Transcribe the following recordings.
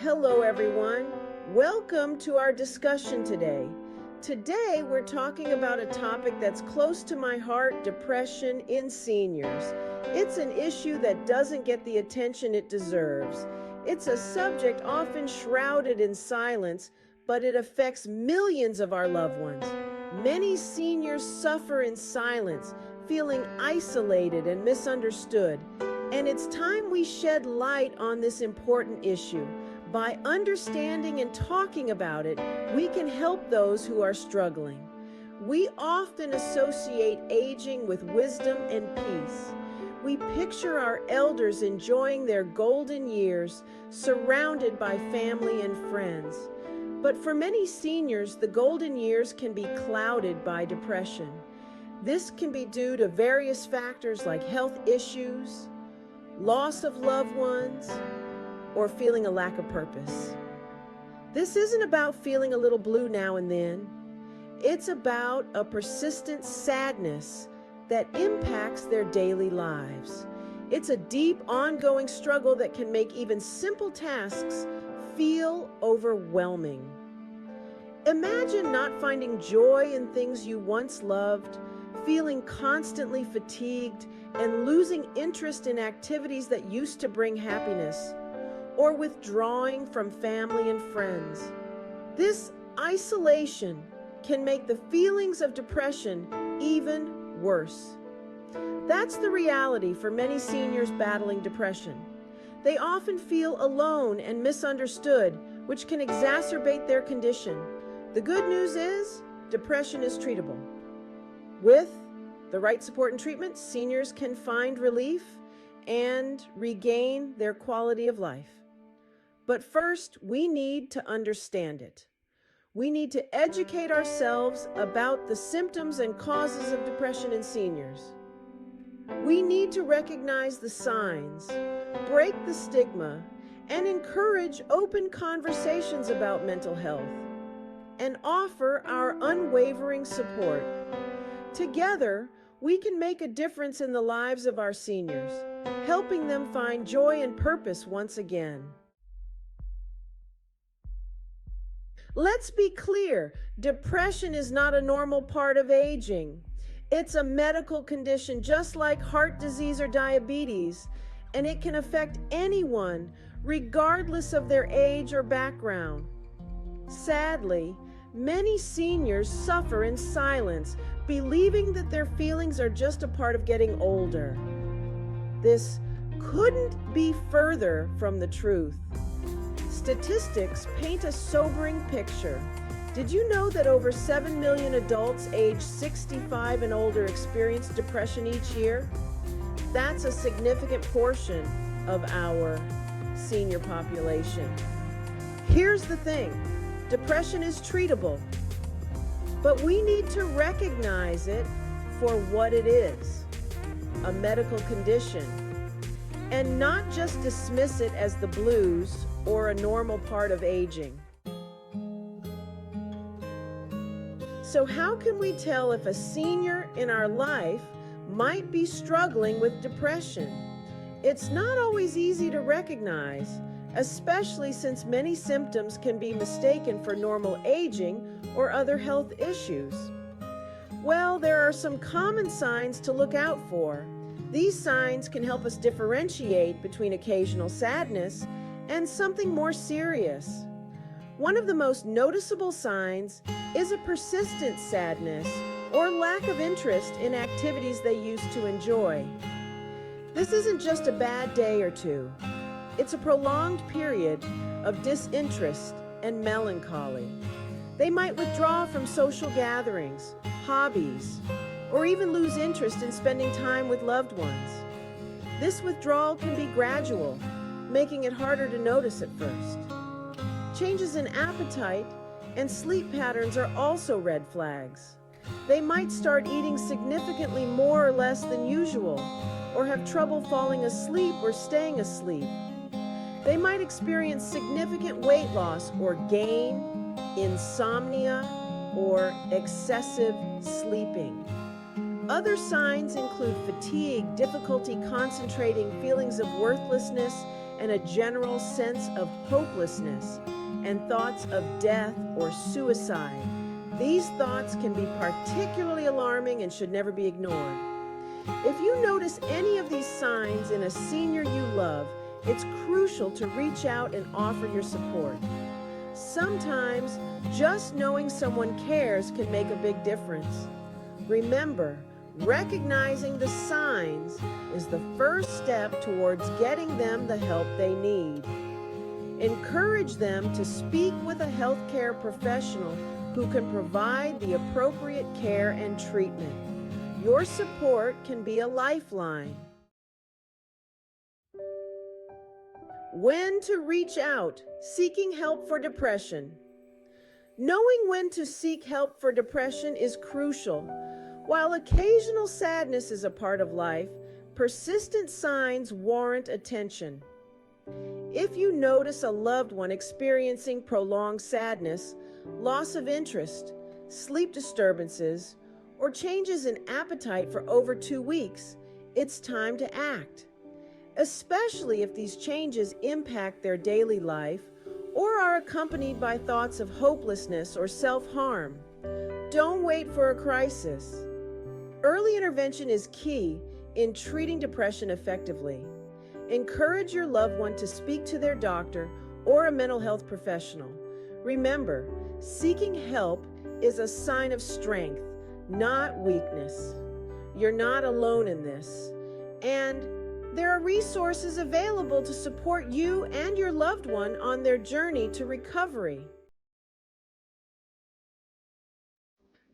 Hello, everyone. Welcome to our discussion today. Today, we're talking about a topic that's close to my heart: depression in seniors. It's an issue that doesn't get the attention it deserves. It's a subject often shrouded in silence, but it affects millions of our loved ones. Many seniors suffer in silence, feeling isolated and misunderstood. And it's time we shed light on this important issue. By understanding and talking about it, we can help those who are struggling. We often associate aging with wisdom and peace. We picture our elders enjoying their golden years, surrounded by family and friends. But for many seniors, the golden years can be clouded by depression. This can be due to various factors like health issues, loss of loved ones, or feeling a lack of purpose. This isn't about feeling a little blue now and then. It's about a persistent sadness that impacts their daily lives. It's a deep, ongoing struggle that can make even simple tasks feel overwhelming. Imagine not finding joy in things you once loved, feeling constantly fatigued, and losing interest in activities that used to bring happiness, or withdrawing from family and friends. This isolation can make the feelings of depression even worse. That's the reality for many seniors battling depression. They often feel alone and misunderstood, which can exacerbate their condition. The good news is, depression is treatable. With the right support and treatment, seniors can find relief and regain their quality of life. But first, we need to understand it. We need to educate ourselves about the symptoms and causes of depression in seniors. We need to recognize the signs, break the stigma, and encourage open conversations about mental health, and offer our unwavering support. Together, we can make a difference in the lives of our seniors, helping them find joy and purpose once again. Let's be clear, depression is not a normal part of aging. It's a medical condition just like heart disease or diabetes, and it can affect anyone regardless of their age or background. Sadly, many seniors suffer in silence, believing that their feelings are just a part of getting older. This couldn't be further from the truth. Statistics paint a sobering picture. Did you know that over 7 million adults aged 65 and older experience depression each year? That's a significant portion of our senior population. Here's the thing, depression is treatable, but we need to recognize it for what it is, a medical condition, and not just dismiss it as the blues or a normal part of aging. So how can we tell if a senior in our life might be struggling with depression? It's not always easy to recognize, especially since many symptoms can be mistaken for normal aging or other health issues. Well, there are some common signs to look out for. These signs can help us differentiate between occasional sadness and something more serious. One of the most noticeable signs is a persistent sadness or lack of interest in activities they used to enjoy. This isn't just a bad day or two. It's a prolonged period of disinterest and melancholy. They might withdraw from social gatherings, hobbies, or even lose interest in spending time with loved ones. This withdrawal can be gradual, making it harder to notice at first. Changes in appetite and sleep patterns are also red flags. They might start eating significantly more or less than usual, or have trouble falling asleep or staying asleep. They might experience significant weight loss or gain, insomnia, or excessive sleeping. Other signs include fatigue, difficulty concentrating, feelings of worthlessness, and a general sense of hopelessness and thoughts of death or suicide. These thoughts can be particularly alarming and should never be ignored. If you notice any of these signs in a senior you love, it's crucial to reach out and offer your support. Sometimes, just knowing someone cares can make a big difference. Remember, recognizing the signs is the first step towards getting them the help they need. Encourage them to speak with a healthcare professional who can provide the appropriate care and treatment. Your support can be a lifeline. When to reach out, seeking help for depression. Knowing when to seek help for depression is crucial. While occasional sadness is a part of life, persistent signs warrant attention. If you notice a loved one experiencing prolonged sadness, loss of interest, sleep disturbances, or changes in appetite for over 2 weeks, it's time to act. Especially if these changes impact their daily life or are accompanied by thoughts of hopelessness or self-harm. Don't wait for a crisis. Early intervention is key in treating depression effectively. Encourage your loved one to speak to their doctor or a mental health professional. Remember, seeking help is a sign of strength, not weakness. You're not alone in this, and there are resources available to support you and your loved one on their journey to recovery.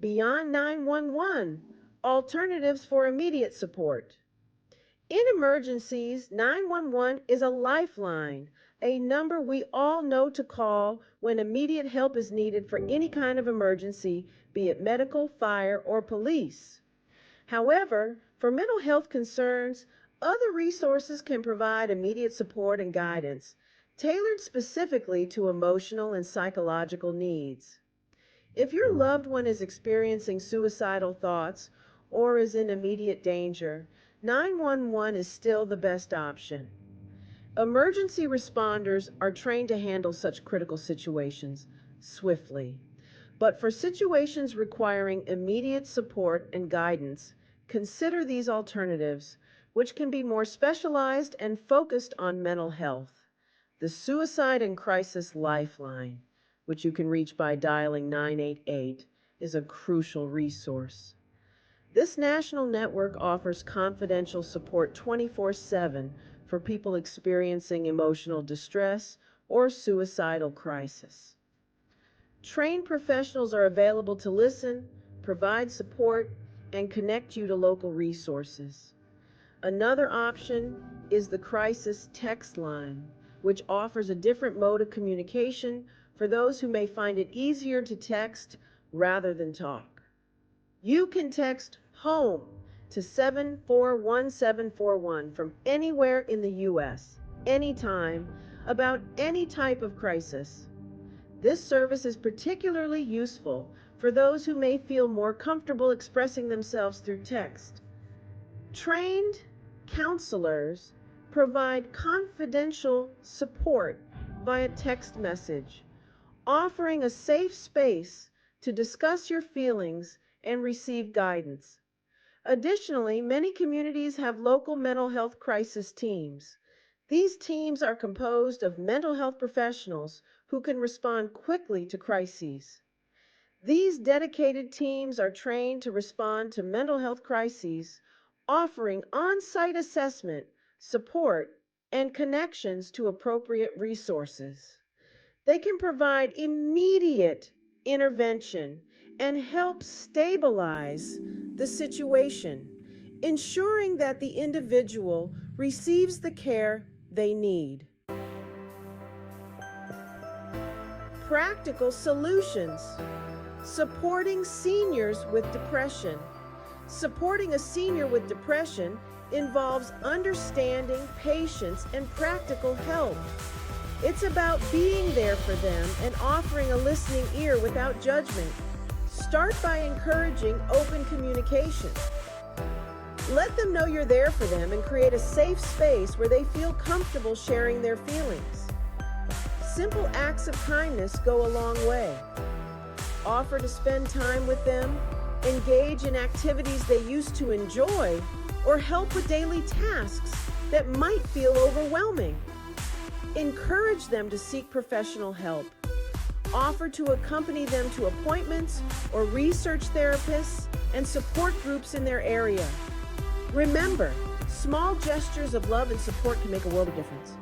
Beyond 911, alternatives for immediate support. In emergencies, 911 is a lifeline, a number we all know to call when immediate help is needed for any kind of emergency, be it medical, fire, or police. However, for mental health concerns, other resources can provide immediate support and guidance, tailored specifically to emotional and psychological needs. If your loved one is experiencing suicidal thoughts or is in immediate danger, 911 is still the best option. Emergency responders are trained to handle such critical situations swiftly. But for situations requiring immediate support and guidance, consider these alternatives, which can be more specialized and focused on mental health. The Suicide and Crisis Lifeline, which you can reach by dialing 988, is a crucial resource. This national network offers confidential support 24/7 for people experiencing emotional distress or suicidal crisis. Trained professionals are available to listen, provide support, and connect you to local resources. Another option is the Crisis Text Line, which offers a different mode of communication for those who may find it easier to text rather than talk. You can text HOME to 741741 from anywhere in the U.S., anytime, about any type of crisis. This service is particularly useful for those who may feel more comfortable expressing themselves through text. Trained counselors provide confidential support via text message, offering a safe space to discuss your feelings and receive guidance. Additionally, many communities have local mental health crisis teams. These teams are composed of mental health professionals who can respond quickly to crises. These dedicated teams are trained to respond to mental health crises, offering on-site assessment, support, and connections to appropriate resources. They can provide immediate intervention and help stabilize the situation, ensuring that the individual receives the care they need. Practical solutions. Supporting seniors with depression. Supporting a senior with depression involves understanding, patience, and practical help. It's about being there for them and offering a listening ear without judgment. Start by encouraging open communication. Let them know you're there for them and create a safe space where they feel comfortable sharing their feelings. Simple acts of kindness go a long way. Offer to spend time with them, engage in activities they used to enjoy, or help with daily tasks that might feel overwhelming. Encourage them to seek professional help. Offer to accompany them to appointments or research therapists and support groups in their area. Remember, small gestures of love and support can make a world of difference.